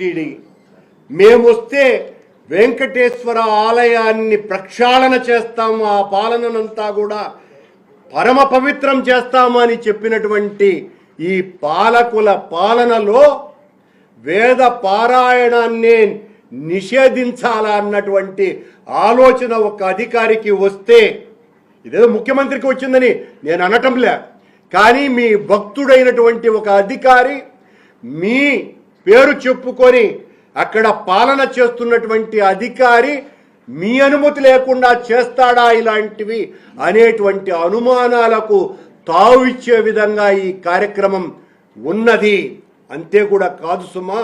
టిడి మేమొస్తే వెంకటేశ్వర ఆలయాన్ని ప్రక్షాళన చేస్తాము, ఆ పాలననంతా కూడా పరమ పవిత్రం చేస్తామని చెప్పినటువంటి ఈ పాలకుల పాలనలో వేద పారాయణాన్ని నిషేధించాలా అన్నటువంటి ఆలోచన ఒక అధికారికి వస్తే, ఇదేదో ముఖ్యమంత్రికి వచ్చిందని నేను అనటంలే, కానీ మీ భక్తుడైనటువంటి ఒక అధికారి మీ పేరు చెప్పుకొని అక్కడ పాలన చేస్తున్నటువంటి అధికారి మీ అనుమతి లేకుండా చేస్తాడా ఇలాంటివి అనేటువంటి అనుమానాలకు తావిచ్చే విధంగా ఈ కార్యక్రమం ఉన్నది. అంతే కూడా కాదు సుమా,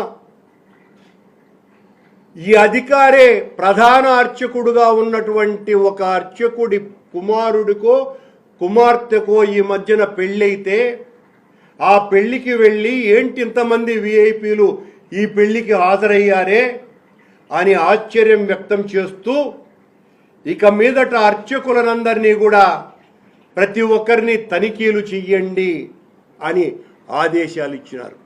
ఈ అధికారే ప్రధాన అర్చకుడుగా ఉన్నటువంటి ఒక అర్చకుడి కుమారుడికో కుమార్తెకో ఈ మధ్యన పెళ్ళైతే ఆ పెళ్లికి వెళ్ళి ఏంటి ఇంతమంది విఐపీలు ఈ పెళ్లికి హాజరయ్యారే అని ఆశ్చర్యం వ్యక్తం చేస్తూ ఇక మీదట అర్చకులనందరినీ కూడా ప్రతి ఒక్కరిని తనిఖీలు చెయ్యండి అని ఆదేశాలు ఇచ్చినారు.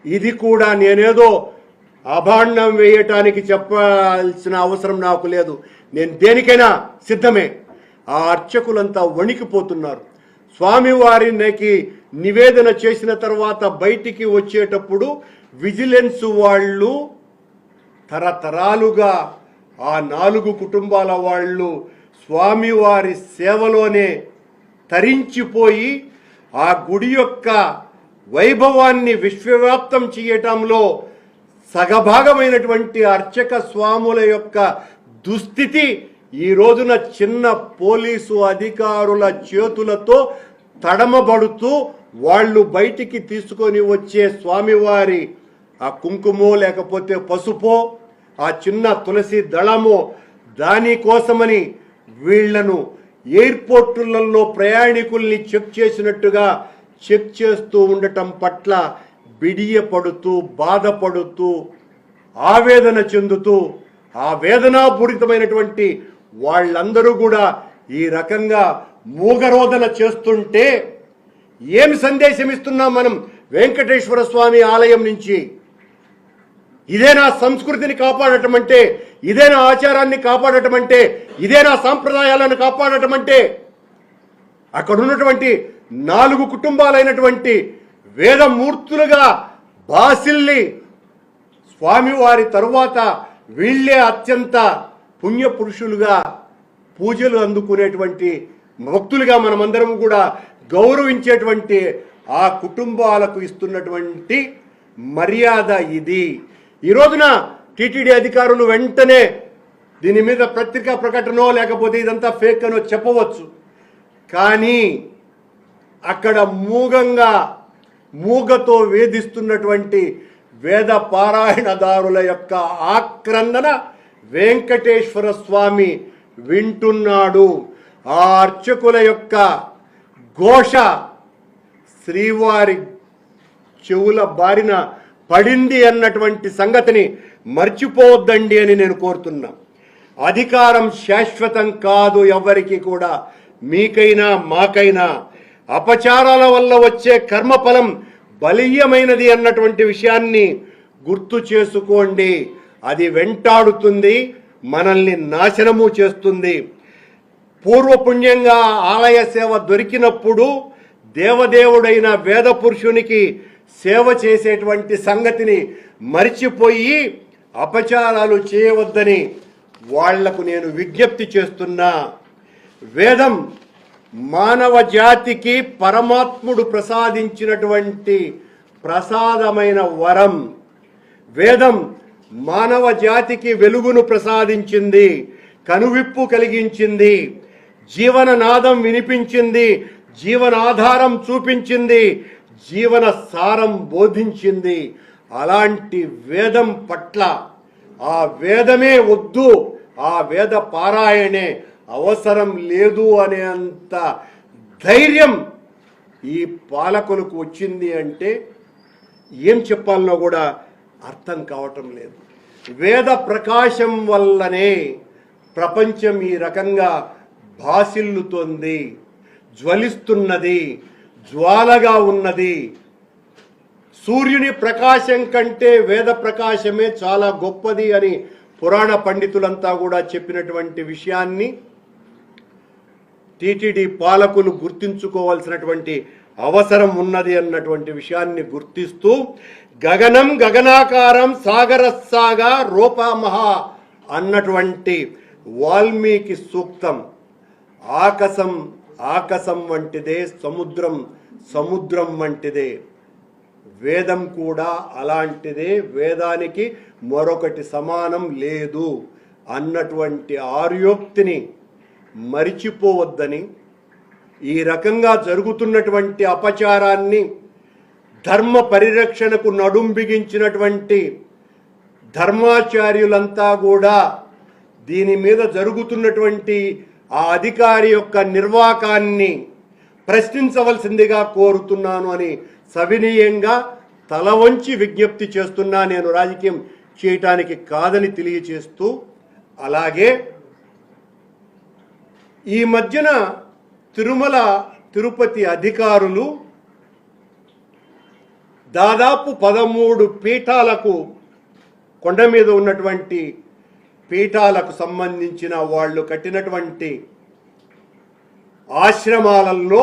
ఇది కూడా నేనేదో అభాండం వేయటానికి చెప్పాల్సిన అవసరం నాకు లేదు, నేను దేనికైనా సిద్ధమే. ఆ అర్చకులంతా వణికిపోతున్నారు. స్వామివారికి నివేదన చేసిన తర్వాత బయటికి వచ్చేటప్పుడు విజిలెన్స్ వాళ్ళు తరతరాలుగా ఆ 4 కుటుంబాల వాళ్ళు స్వామివారి సేవలోనే తరించిపోయి ఆ గుడి యొక్క వైభవాన్ని విశ్వవ్యాప్తం చేయటంలో సగభాగమైనటువంటి అర్చక స్వాముల యొక్క దుస్థితి ఈ రోజున చిన్న పోలీసు అధికారుల చేతులతో తడమబడుతూ వాళ్ళు బయటికి తీసుకొని వచ్చే స్వామివారి ఆ కుంకుమో లేకపోతే పసుపో ఆ చిన్న తులసి దళమో దానికోసమని వీళ్లను ఎయిర్పోర్టులలో ప్రయాణికుల్ని చెక్ చేసినట్టుగా చెక్ చేస్తూ ఉండటం పట్ల బిడియపడుతూ బాధపడుతూ ఆవేదన చెందుతూ ఆ వేదనాపూరితమైనటువంటి వాళ్ళందరూ కూడా ఈ రకంగా మూగరోదన చేస్తుంటే ఏమి సందేశం ఇస్తున్నాం మనం వెంకటేశ్వర స్వామి ఆలయం నుంచి? ఇదేనా సంస్కృతిని కాపాడటం అంటే? ఇదేనా ఆచారాన్ని కాపాడటం అంటే? ఇదేనా సాంప్రదాయాలను కాపాడటం అంటే? అక్కడ ఉన్నటువంటి 4 కుటుంబాలైనటువంటి వేదమూర్తులుగా బాసిల్లి స్వామివారి తరువాత వీళ్ళే అత్యంత పుణ్యపురుషులుగా పూజలు అందుకునేటువంటి భక్తులుగా మనమందరం కూడా గౌరవించేటువంటి ఆ కుటుంబాలకు ఇస్తున్నటువంటి మర్యాద ఇది. ఈ రోజున టీటీడీ అధికారులు వెంటనే దీని మీద పత్రికా ప్రకటనో లేకపోతే ఇదంతా ఫేక్ అనో చెప్పవచ్చు, కానీ అక్కడ మూగతో వేధిస్తున్నటువంటి వేద పారాయణదారుల యొక్క ఆక్రందన వెంకటేశ్వర స్వామి వింటున్నాడు. ఆ అర్చకుల యొక్క ఘోష శ్రీవారి చెవుల బారిన పడింది అన్నటువంటి సంగతిని మర్చిపోవద్దండి అని నేను కోరుతున్నా. అధికారం శాశ్వతం కాదు ఎవరికి కూడా, మీకైనా మాకైనా. అపచారాల వల్ల వచ్చే కర్మఫలం బలీయమైనది అన్నటువంటి విషయాన్ని గుర్తు చేసుకోండి. అది వెంటాడుతుంది, మనల్ని నాశనము చేస్తుంది. పూర్వపుణ్యంగా ఆలయ సేవ దొరికినప్పుడు దేవదేవుడైన వేద పురుషునికి సేవ చేసేటువంటి సంగతిని మరిచిపోయి అపచారాలు చేయవద్దని వాళ్లకు నేను విజ్ఞప్తి చేస్తున్నా. వేదం మానవ జాతికి పరమాత్ముడు ప్రసాదించినటువంటి ప్రసాదమైన వరం. వేదం మానవ జాతికి వెలుగును ప్రసాదించింది, కనువిప్పు కలిగించింది, జీవననాదం వినిపించింది, జీవనాధారం చూపించింది, జీవన సారం బోధించింది. అలాంటి వేదం పట్ల ఆ వేదమే వద్దు, ఆ వేద పారాయణే అవసరం లేదు అనేంత ధైర్యం ఈ పాలకులకు వచ్చింది అంటే ఏం చెప్పాలనో కూడా అర్థం కావటం లేదు. వేద ప్రకాశం వల్లనే ప్రపంచం ఈ రకంగా భాసిల్లుతోంది, జ్వలిస్తున్నది, జ్వాలగా ఉన్నది. సూర్యుని ప్రకాశం కంటే వేద ప్రకాశమే చాలా గొప్పది అని పురాణ పండితులంతా కూడా చెప్పినటువంటి విషయాన్ని టీటీడీ పాలకులు గుర్తించుకోవాల్సినటువంటి అవసరం ఉన్నది అన్నటువంటి విషయాన్ని గుర్తిస్తూ గగనం గగనాకారం సాగరస్సాగా రూపమహ అన్నటువంటి వాల్మీకి సూక్తం ఆకాశం ఆకాశం వంటిదే, సముద్రం సముద్రం వంటిదే, వేదం కూడా అలాంటిదే, వేదానికి మరొకటి సమానం లేదు అన్నటువంటి ఆర్యోక్తిని మరిచిపోవద్దని, ఈ రకంగా జరుగుతున్నటువంటి అపచారాన్ని ధర్మ పరిరక్షణకు నడుం బిగించినటువంటి ధర్మాచార్యులంతా కూడా దీని మీద జరుగుతున్నటువంటి ఆ అధికారి యొక్క నిర్వాకాన్ని ప్రశ్నించవలసిందిగా కోరుతున్నాను అని సవినీయంగా తల వంచి విజ్ఞప్తి చేస్తున్నా. నేను రాజకీయం చేయటానికి కాదని తెలియచేస్తూ, అలాగే ఈ మధ్యన తిరుమల తిరుపతి అధికారులు దాదాపు 13 పీఠాలకు, కొండ మీద ఉన్నటువంటి పీఠాలకు సంబంధించిన వాళ్ళు కట్టినటువంటి ఆశ్రమాలలో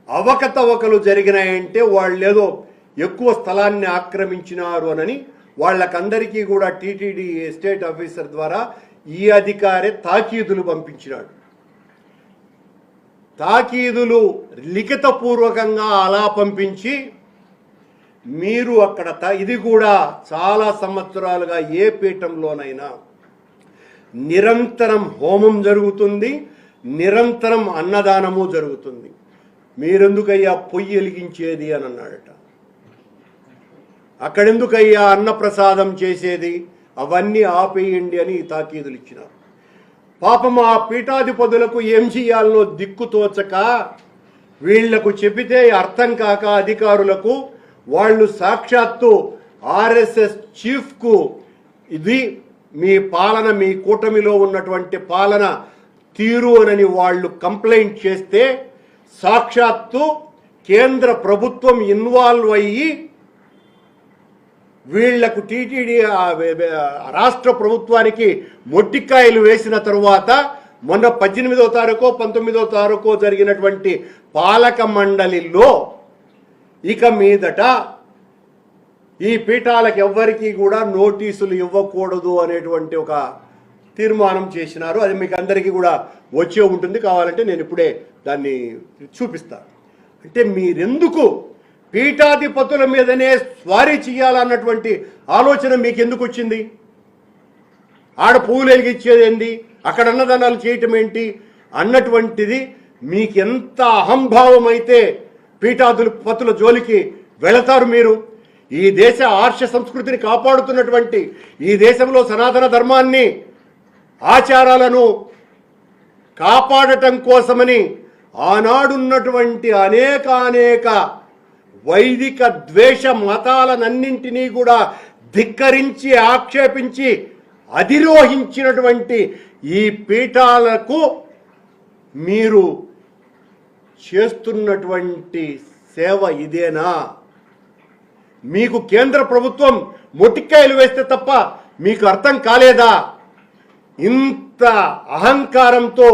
అవకతవకలు జరిగినాయంటే వాళ్ళేదో ఎక్కువ స్థలాన్ని ఆక్రమించినారు అని వాళ్ళకందరికీ కూడా టీటీడీ ఎస్టేట్ ఆఫీసర్ ద్వారా ఈ అధికారి తాకీదులు పంపించినాడు. తాకీదులు లిఖితపూర్వకంగా అలా పంపించి, మీరు అక్కడ ఇది కూడా చాలా సంవత్సరాలుగా ఏ పీఠంలోనైనా నిరంతరం హోమం జరుగుతుంది, నిరంతరం అన్నదానము జరుగుతుంది, మీరెందుకయ్యా పొయ్యి వెలిగించేది అని అన్నాడట. అక్కడెందుకయ్యా అన్నప్రసాదం చేసేది, అవన్నీ ఆపేయండి అని తాకీదులు ఇచ్చినారు. పాపం ఆ పీఠాధిపతులకు ఏం చేయాలనో దిక్కుతోచక, వీళ్లకు చెబితే అర్థం కాక అధికారులకు, వాళ్ళు సాక్షాత్తు ఆర్ఎస్ఎస్ చీఫ్కు ఇది మీ పాలన, మీ కూటమిలో ఉన్నటువంటి పాలన తీరు అని వాళ్ళు కంప్లైంట్ చేస్తే సాక్షాత్తు కేంద్ర ప్రభుత్వం ఇన్వాల్వ్ అయ్యి వీళ్లకు టీటీడీ రాష్ట్ర ప్రభుత్వానికి మొట్టికాయలు వేసిన తరువాత మొన్న 18వ తారీఖు 19వ తారీఖు జరిగినటువంటి పాలక మండలిలో ఇక మీదట ఈ పీఠాలకు ఎవ్వరికీ కూడా నోటీసులు ఇవ్వకూడదు అనేటువంటి ఒక తీర్మానం చేసినారు. అది మీకు అందరికీ కూడా వచ్చే ఉంటుంది, కావాలంటే నేను ఇప్పుడే దాన్ని చూపిస్తాను. అంటే మీరెందుకు పీఠాధిపతుల మీదనే స్వారీ చేయాలన్నటువంటి ఆలోచన మీకు ఎందుకు వచ్చింది? ఆడ పువ్వులు వెలిగించేది ఏంటి, అక్కడ అన్నదానాలు చేయటం ఏంటి అన్నటువంటిది మీకు ఎంత అహంభావం అయితే పీఠాధిపతుల జోలికి వెళతారు మీరు? ఈ దేశ ఆర్ష సంస్కృతిని కాపాడుతున్నటువంటి, ఈ దేశంలో సనాతన ధర్మాన్ని ఆచారాలను కాపాడటం కోసమని ఆనాడున్నటువంటి అనేక వైదిక ద్వేష మతాలనన్నింటినీ కూడా ధిక్కరించి ఆక్షేపించి అధిరోహించినటువంటి ఈ పీఠాలకు మీరు చేస్తున్నటువంటి సేవ ఇదేనా? మీకు కేంద్ర ప్రభుత్వం మొట్టికాయలు వేస్తే తప్ప మీకు అర్థం కాలేదా? ఇంత అహంకారంతో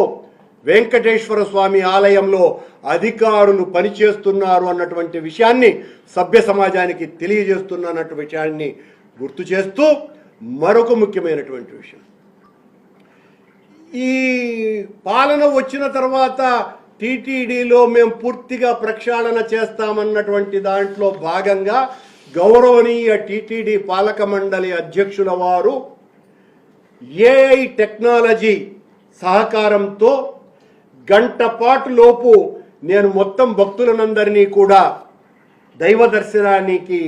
వెంకటేశ్వర స్వామి ఆలయంలో అధికారులు పనిచేస్తున్నారు అన్నటువంటి విషయాన్ని సభ్య సమాజానికి తెలియజేస్తున్నటువంటి విషయాన్ని గుర్తు చేస్తూ, మరొక ముఖ్యమైనటువంటి విషయం, ఈ పాలన వచ్చిన తర్వాత టీటీడీలో మేము పూర్తిగా ప్రక్షాళన చేస్తామన్నటువంటి దాంట్లో భాగంగా గౌరవనీయ టీటీడీ పాలక మండలి అధ్యక్షుల వారు ఏఐ టెక్నాలజీ సహకారంతో గంట పాటు లోపు నేను మొత్తం భక్తులనందరినీ కూడా దైవ దర్శనానికి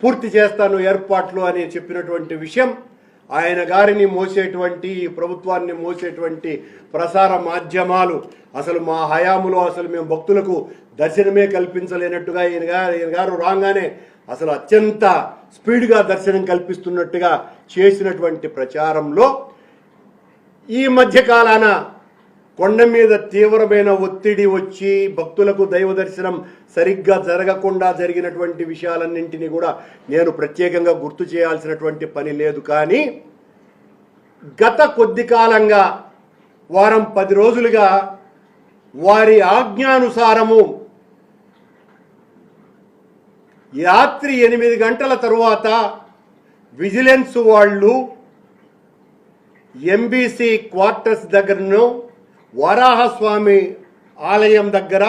పూర్తి చేస్తాను ఏర్పాట్లు అని చెప్పినటువంటి విషయం, ఆయన గారిని మోసేటువంటి, ఈ ప్రభుత్వాన్ని మోసేటువంటి ప్రసార మాధ్యమాలు అసలు మా హయాములో అసలు మేము భక్తులకు దర్శనమే కల్పించలేనట్టుగా ఈయన గారు రాగానే అసలు అత్యంత స్పీడ్గా దర్శనం కల్పిస్తున్నట్టుగా చేసినటువంటి ప్రచారంలో ఈ మధ్యకాలాన కొండ మీద తీవ్రమైన ఒత్తిడి వచ్చి భక్తులకు దైవ దర్శనం సరిగ్గా జరగకుండా జరిగినటువంటి విషయాలన్నింటినీ కూడా నేను ప్రత్యేకంగా గుర్తు చేయాల్సినటువంటి పని లేదు. కానీ గత కొద్ది కాలంగా వారం 10 రోజులుగా వారి ఆజ్ఞానుసారము రాత్రి 8 గంటల తరువాత విజిలెన్స్ వాళ్ళు ఎంబీసీ క్వార్టర్స్ దగ్గరను వరాహస్వామి ఆలయం దగ్గర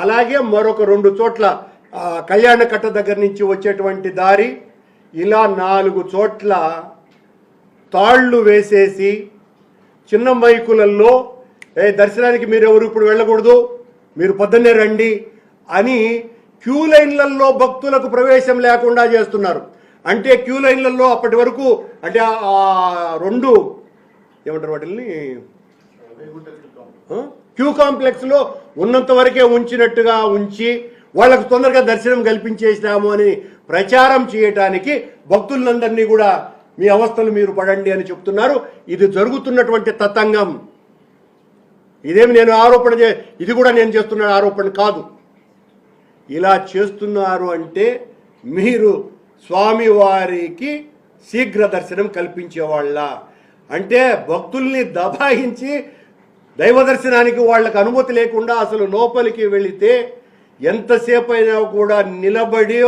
అలాగే మరొక 2 చోట్ల కళ్యాణకట్ట దగ్గర నుంచి వచ్చేటువంటి దారి ఇలా 4 చోట్ల తాళ్ళు వేసేసి చిన్న మైకులలో దర్శనానికి మీరెవరు ఇప్పుడు వెళ్ళకూడదు, మీరు పొద్దున్నే రండి అని క్యూ లైన్లలో భక్తులకు ప్రవేశం లేకుండా చేస్తున్నారు. అంటే క్యూ లైన్లలో అప్పటి వరకు అంటే ఆ 2 ఏమంటారు వాటిని క్యూ కాంప్లెక్స్లో ఉన్నంత వరకే ఉంచినట్టుగా ఉంచి వాళ్ళకు తొందరగా దర్శనం కల్పించేసినాము అని ప్రచారం చేయటానికి భక్తులందరినీ కూడా మీ అవస్థలు మీరు పడండి అని చెప్తున్నారు. ఇది జరుగుతున్నటువంటి తతంగం. ఇదేమి నేను ఇది కూడా నేను చేస్తున్న ఆరోపణ కాదు. ఇలా చేస్తున్నారు అంటే మీరు స్వామివారికి శీఘ్ర దర్శనం కల్పించేవాళ్ళ అంటే భక్తుల్ని దబాయించి దైవ దర్శనానికి వాళ్ళకు అనుమతి లేకుండా అసలు లోపలికి వెళితే ఎంతసేపు అయినా కూడా నిలబడి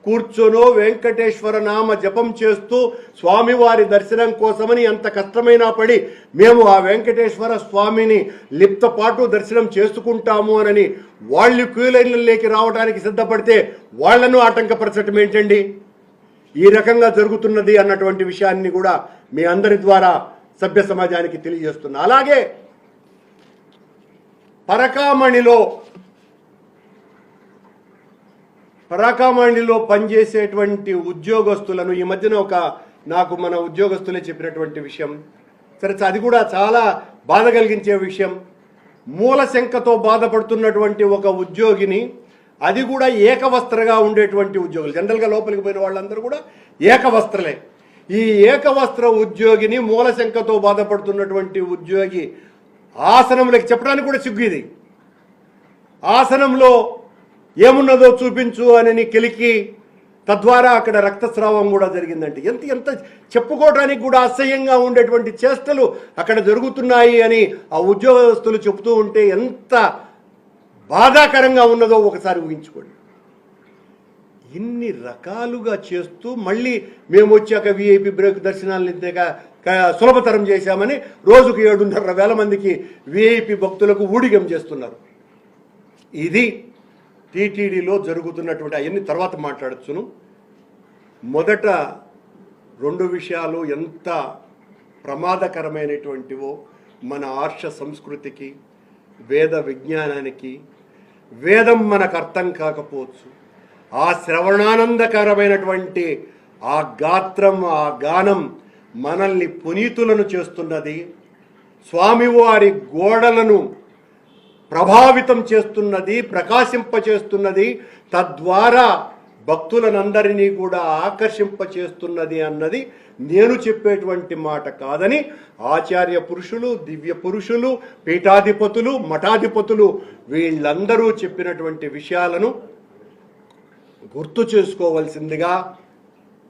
కూర్చొనో వెంకటేశ్వర నామ జపం చేస్తూ స్వామివారి దర్శనం కోసమని ఎంత కష్టమైనా పడి మేము ఆ వెంకటేశ్వర స్వామిని లిప్తపాటు దర్శనం చేసుకుంటాము అని వాళ్ళు క్యూ లైన్లలోకి రావడానికి సిద్ధపడితే వాళ్లను ఆటంకపరచడం ఏంటండి? ఈ రకంగా జరుగుతున్నది అన్నటువంటి విషయాన్ని కూడా మీ అందరి ద్వారా సభ్య సమాజానికి తెలియజేస్తున్నా. అలాగే పరాకామణిలో పనిచేసేటువంటి ఉద్యోగస్తులను ఈ మధ్యన నాకు మన ఉద్యోగస్తులే చెప్పినటువంటి విషయం. సరే, అది కూడా చాలా బాధ కలిగించే విషయం. మూలశంకతో బాధపడుతున్నటువంటి ఒక ఉద్యోగిని, అది కూడా ఏకవస్త్రగా ఉండేటువంటి ఉద్యోగులు, జనరల్గా లోపలికి పోయిన వాళ్ళందరూ కూడా ఏకవస్త్రలే. ఈ ఏకవస్త్ర ఉద్యోగిని మూలశంకతో బాధపడుతున్నటువంటి ఉద్యోగి ఆసనంలోకి చెప్పడానికి కూడా సిగ్గు. ఇది ఆసనంలో ఏమున్నదో చూపించు అని కెలికి తద్వారా అక్కడ రక్తస్రావం కూడా జరిగిందంటే ఎంత చెప్పుకోవడానికి కూడా అసహ్యంగా ఉండేటువంటి చేష్టలు అక్కడ జరుగుతున్నాయి అని ఆ ఉద్యోగస్తులు చెబుతూ ఉంటే ఎంత బాధాకరంగా ఉన్నదో ఒకసారి ఊహించుకోండి. ఇన్ని రకాలుగా చేస్తూ మళ్ళీ మేము వచ్చాక విఐపి బ్రేక్ దర్శనాలను సులభతరం చేశామని రోజుకు 7,500 మందికి విఐపి భక్తులకు ఊడిగం చేస్తున్నారు. ఇది టీటీడీలో జరుగుతున్నటువంటి అవన్నీ తర్వాత మాట్లాడచ్చును. మొదట 2 విషయాలు ఎంత ప్రమాదకరమైనటువంటివో మన ఆర్ష సంస్కృతికి, వేద విజ్ఞానానికి. వేదం మనకు అర్థం కాకపోవచ్చు, ఆ శ్రవణానందకరమైనటువంటి ఆ గాత్రం, ఆ గానం మనల్ని పునీతులను చేస్తున్నది. స్వామివారి గోడలను ప్రభావితం చేస్తున్నది, ప్రకాశింపచేస్తున్నది, తద్వారా భక్తులనందరినీ కూడా ఆకర్షింపచేస్తున్నది అన్నది నేను చెప్పేటువంటి మాట కాదని ఆచార్య పురుషులు, దివ్య పురుషులు, పీఠాధిపతులు, మఠాధిపతులు వీళ్ళందరూ చెప్పినటువంటి విషయాలను గుర్తు చేసుకోవాల్సిందిగా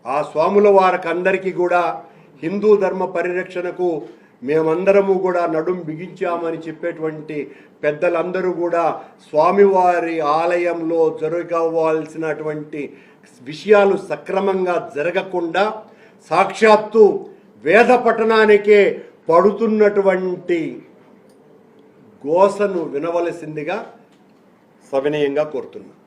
ఆ స్వాముల వారికి అందరికీ కూడా హిందూ ధర్మ పరిరక్షణకు మేమందరము కూడా నడుం బిగించామని చెప్పేటువంటి పెద్దలందరూ కూడా స్వామివారి ఆలయంలో జరగవలసినటువంటి విషయాలు సక్రమంగా జరగకుండా సాక్షాత్తు వేద పఠనానికే పడుతున్నటువంటి గోసను వినవలసిందిగా సవినయంగా కోరుతున్నాను.